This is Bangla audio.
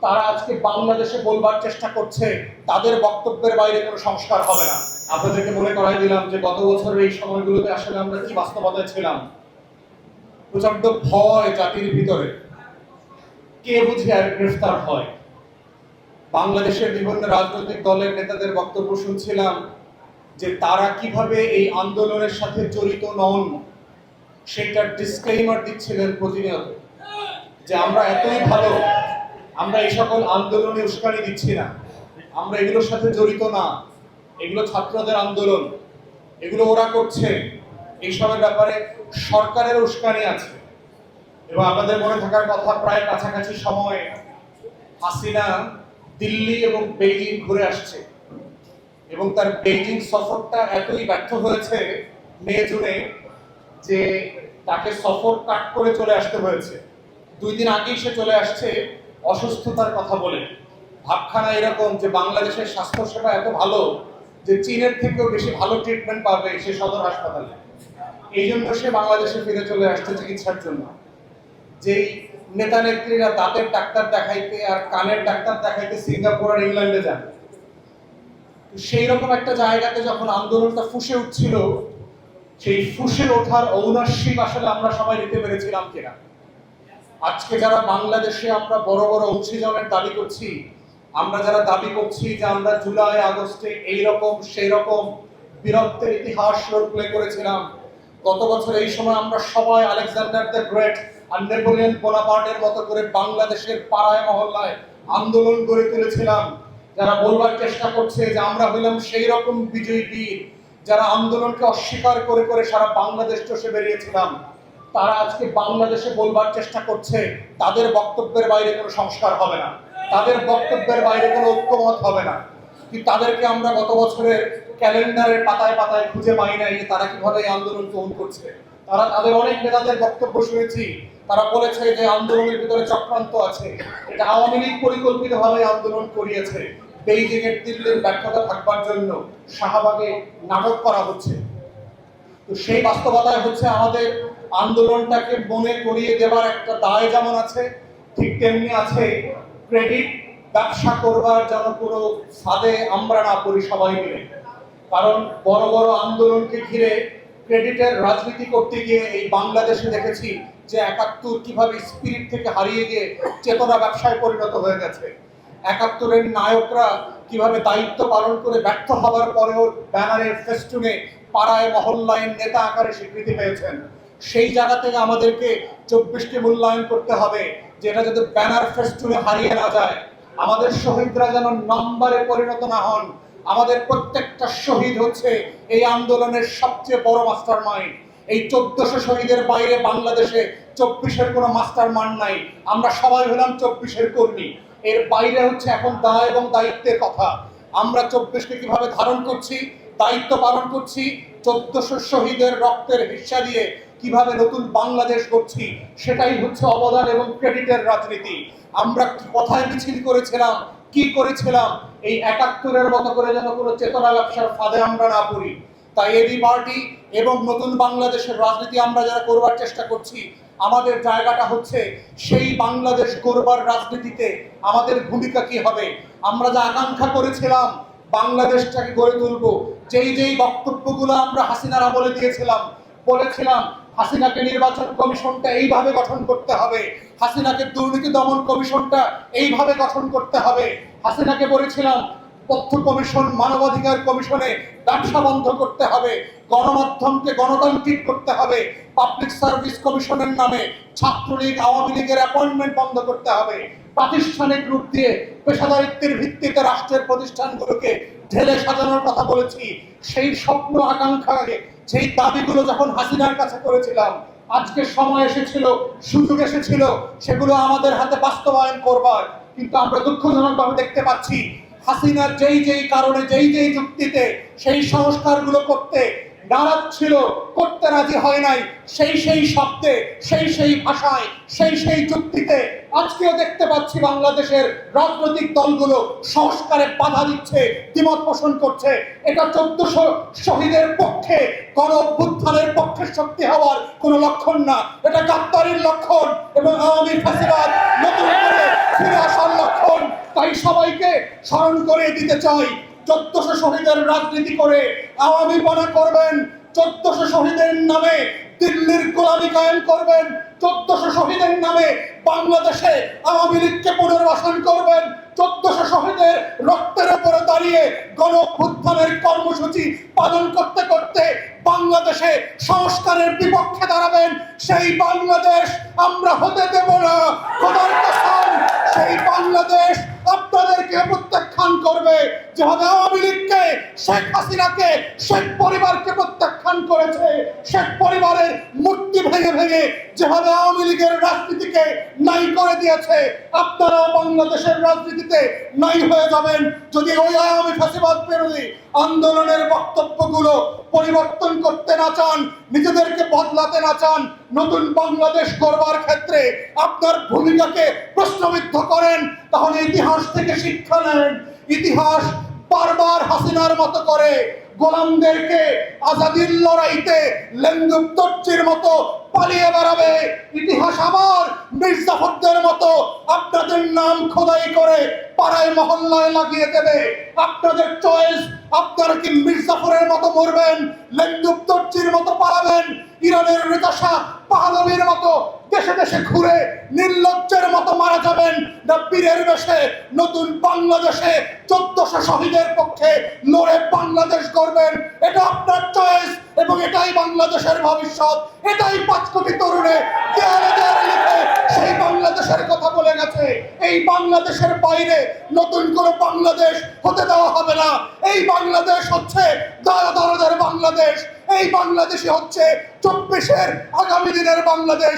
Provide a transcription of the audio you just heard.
তারা আজকে বাংলাদেশে বলবার চেষ্টা করছে তাদের বক্তব্যের বাইরে কোনো সংস্কার হবে না। আপনাদেরকে মনে করাই দিলাম যে গত বছরের এই সময়গুলোতে আসলে আমরা কি বাস্তবতায় ছিলাম। প্রচন্ড ভয় জাতির ভিতরে, কে বুঝে আর গ্রেফতার হয়। বাংলাদেশের বিভিন্ন রাজনৈতিক দলের নেতাদের বক্তব্য শুনছিলাম যে তারা কিভাবে এই আন্দোলনের সাথে জড়িত নন সেটার ডিসক্লেইমার দিচ্ছিলেন প্রতিনিয়ত, যে আমরা এতই ভালো, আমরা এই সকল আন্দোলনে উস্কানি দিচ্ছি না, আমরা এগুলোর সাথে জড়িত না, এগুলো ছাত্রদের আন্দোলন, এগুলো ওরা করছে, এইসবের ব্যাপারে সরকারের উস্কানি আছে। এবং আপনাদের মনে থাকার কথা, প্রায় কাছাকাছি সময়ে হাসিনা দিল্লি এবং বেইজিং ঘুরে আসছে এবং তার বেইজিং সফরটা এতই ব্যর্থ হয়েছে মে জুনে যে তাকে সফর কাট করে চলে আসতে হয়েছে। 2 দিন আগেই সে চলে আসছে অসুস্থতার কথা বলে। ভাবখানা এরকম যে বাংলাদেশের স্বাস্থ্যসেবা এত ভালো যে চীনের থেকেও বেশি ভালো ট্রিটমেন্ট পাবে সে সদর হাসপাতালে। এই জন্য সে বাংলাদেশে ফিরে চলে আসছে চিকিৎসার জন্য। যেই নেতা নেত্রীরা দাঁতের ডাক্তার দেখাইতে আর কানের ডাক্তার দেখাইতে সিঙ্গাপুর আর ইংল্যান্ডে যান, সেই রকম একটা জায়গাতে যখন আন্দোলনটা ফুসে উঠছিল, সেই ফুসে ওঠার ঔনাসিক আসলে আমরা সবাই নিতে পেরেছিলাম কিনা। আজকে যারা বাংলাদেশে আমরা বড় বড় অংশীজনের দাবি করছি, আমরা যারা দাবি করছি যে আমরা জুলাই আগস্টে এইরকম সেই রকম বীরত্বের ইতিহাস রোল প্লে করেছিলাম, গত বছর এই সময় আমরা সবাই আলেকজান্ডার দ্য গ্রেট আর নেপোলিয়ন বোনাপার্টের মতো করে বাংলাদেশের পাড়ায় মহল্লায় আন্দোলন গড়ে তুলেছিলাম, যারা বলবার চেষ্টা করছে যে আমরা হইলাম সেই রকম বিজয়ী বীর, যারা আন্দোলনকে অস্বীকার করে করে সারা বাংলাদেশ চষে বেরিয়েছিলাম, তারা আজকে বাংলাদেশে বলবার চেষ্টা করছে তাদের বক্তব্যের বাইরে কোনো সংস্কার হবে না, তাদের বক্তব্যের বাইরে কোনো ঐক্যমত হবে না। কিন্তু তাদেরকে আমরা গত বছরের ক্যালেন্ডারের পাতায় পাতায় খুঁজে পাই নাই যে তারা কিভাবে এই আন্দোলন গ্রহণ করছে। তারা তাদের অনেক নেতাদের বক্তব্য শুনেছি, তারা বলেছে যে আন্দোলনের ভিতরে চক্রান্ত আছে, এটা আওয়ামী লীগ পরিকল্পিতভাবে আন্দোলন করিয়েছে, বেইজিং এর দিল্লির ব্যর্থতা থাকবার জন্য শাহবাগে নাটক করা হচ্ছে। তো সেই বাস্তবতায় হচ্ছে আমাদের আন্দোলনটাকে মনে করিয়ে দেবার একটা দায় যেমন আছে, ঠিক তেমনি আছে ক্রেডিট ব্যবসা করবার যেন কোনো ফাঁদে আমরা না পড়ি সবাই মিলে। কারণ বড় বড় আন্দোলনকে ঘিরে ক্রেডিটের রাজনীতি করতে গিয়ে এই বাংলাদেশে দেখেছি যে ৭১ কিভাবে স্পিরিট থেকে হারিয়ে গিয়ে চেতনা ব্যবসায় পরিণত হয়ে গেছে। ৭১-এর নায়করা কিভাবে দায়িত্ব পালন করে ব্যর্থ হওয়ার পরেও ব্যানারের ফেস্টুনে পাড়ায় মহল্লায় নেতা আকারে স্বীকৃতি পেয়েছেন। সেই জায়গা থেকে আমাদেরকে ২৪কে মূল্যায়ন করতে হবে, যেটা যাতে ব্যানার ফেস্টুনে হারিয়ে না যায়। আমাদের শহীদরা যেন নম্বরে পরিণত না হন। আমাদের প্রত্যেকটা শহীদ হচ্ছে এই আন্দোলনের সবচেয়ে বড় মাস্টার মাইন্ড। এই ১৪০০ শহীদের বাইরে বাংলাদেশে ২৪-এর কোনো মাস্টার মাইন্ড নাই। আমরা সবাই হলাম ২৪-এর কর্মী। এর বাইরে হচ্ছে এখন দায় এবং দায়িত্বের কথা। আমরা ২৪কে কিভাবে ধারণ করছি, দায়িত্ব পালন করছি, ১৪০০ শহীদের রক্তের হিস্সা দিয়ে কিভাবে নতুন বাংলাদেশ করছি, সেটাই হচ্ছে অবদান এবং ক্রেডিটের রাজনীতি। আমরা কোথায় মিছিল করেছিলাম, কি করেছিলাম, এই ৭১-এর মতো করে যেন কোনো চেতনা ব্যবসার ফাঁদে আমরা না পড়ি। তাই এবি পার্টি এবং নতুন বাংলাদেশের রাজনীতি আমরা যারা করবার চেষ্টা করছি, আমাদের জায়গাটা হচ্ছে সেই বাংলাদেশ গড়বার রাজনীতিতে আমাদের ভূমিকা কি হবে। আমরা যা আকাঙ্ক্ষা করেছিলাম বাংলাদেশটাকে গড়ে তুলব, যেই যেই বক্তব্যগুলো আমরা হাসিনার আমলে দিয়েছিলাম, বলেছিলাম হাসিনাকে নির্বাচন কমিশনটা এইভাবে গঠন করতে হবে, হাসিনাকে দুর্নীতি দমন কমিশনটা এইভাবে গঠন করতে হবে, হাসিনাকে বলেছিলাম তথ্য কমিশন, মানবাধিকার কমিশনে ব্যবসা বন্ধ করতে হবে, গণমাধ্যমকে গণতান্ত্রিক করতে হবে, পাবলিক সার্ভিস কমিশনের নামে ছাত্রলীগ আওয়ামী লীগের অ্যাপয়েন্টমেন্ট বন্ধ করতে হবে, প্রাতিষ্ঠানিক রূপ দিয়ে পেশাদারিত্বের ভিত্তিতে রাষ্ট্রের প্রতিষ্ঠানগুলোকে ঢেলে সাজানোর কথা বলেছি। সেই স্বপ্ন আকাঙ্ক্ষাকে, সেই দাবিগুলো যখন হাসিনার কাছে করেছিলাম, আজকে সময় এসেছিল, সুযোগ এসেছিল সেগুলো আমাদের হাতে বাস্তবায়ন করবার। কিন্তু আমরা দুঃখজনকভাবে দেখতে পাচ্ছি হাসিনার যেই যেই কারণে, যেই যেই যুক্তিতে সেই সংস্কারগুলো করতে দাঁড়াচ্ছিল, করতে রাজি হয় নাই, সেই শব্দে, সেই ভাষায়, সেই যুক্তিতে আজকেও দেখতে পাচ্ছি বাংলাদেশের রাজনৈতিক দলগুলো সংস্কারে বাধা দিচ্ছে, দ্বিমত পোষণ করছে। এটা 1400 শহীদের পক্ষে, গণ অভ্যুত্থানের পক্ষে শক্তি হওয়ার কোনো লক্ষণ না, এটা গাদ্দারির লক্ষণ এবং আওয়ামী ফ্যাসিবাদ নতুন করে ফিরে আসার লক্ষণ। তাই সবাইকে স্মরণ করে দিতে চাই, 1400 শহীদের রাজনীতি করে আওয়ামী পনা করবেন, 1400 শহীদের নামে দিল্লির গোলামি কায়েম করবেন, 1400 শহীদের নামে বাংলাদেশে আওয়ামী লীগকে পুনর্বাসন করবেন, 1400 শহীদের রক্তের উপরে দাঁড়িয়ে গণ অভ্যুত্থানের কর্মসূচি পালন করতে করতে বাংলাদেশে সংস্কারের বিপক্ষে দাঁড়াবেন। সেই বাংলাদেশ আমরা হতে দেব না, খোদার কসম। সেই বাংলাদেশ আপনাদেরকে প্রত্যাখ্যান করবে, যেভাবে আওয়ামী লীগকে, শেখ হাসিনাকে, শেখ পরিবারকে প্রত্যাখ্যান করেছে, শেখ পরিবারের মূর্তি ভেঙে ভেঙে যেভাবে আওয়ামী লীগের রাজনীতিকে নাই করে দিয়েছে, আপনারাও বাংলাদেশের রাজনীতিতে নাই হয়ে যাবেন যদি ওই আওয়ামী ফ্যাসিবাদ বিরোধী আন্দোলনের বক্তব্যগুলো পরিবর্তন করতে না চান, নিজেদেরকে বদলাতে না চান, নতুন বাংলাদেশ গড়বার ক্ষেত্রে আপনার ভূমিকাকে প্রশ্নবিদ্ধ করেন, তাহলে ইতিহাস থেকে শিক্ষা নেন। ইতিহাস বারবার হাসিনার মতো করে গোলামদেরকে আজাদির লড়াইতে লেন্দুক দর্জির মতো পালিয়ে বেড়াবে। ইতিহাস আবার মির্জাফরদের মতো আপনাদের নাম খোদাই করে পাড়ায় মহল্লায় লাগিয়ে দেবে। আপনাদের চয়েস, আপনারা কি মির্জাফরের মতো মরবেন, লেন্দুক দর্জির মতো পালাবেন, ইরানের রেজা শাহ পাহলভীর মতো দেশে দেশে ঘুরে নির্লজ্জের মতো মারা যাবেন, না বীরের বেশে নতুন বাংলাদেশে 1400 শহীদের পক্ষে লড়ে বাংলাদেশ গড়বেন। এটা আপনার চয়েস এবং এটাই বাংলাদেশের ভবিষ্যৎ। এটাই 5 কোটি তরুণে দেয়ালে দেয়ালে লিখে সেই বাংলাদেশের কথা বলে গেছে। এই বাংলাদেশের বাইরে নতুন কোনো বাংলাদেশ হতে দেওয়া হবে না। এই বাংলাদেশ হচ্ছে দরদের বাংলাদেশ। এই বাংলাদেশই হচ্ছে 24-এর আগামী দিনের বাংলাদেশ।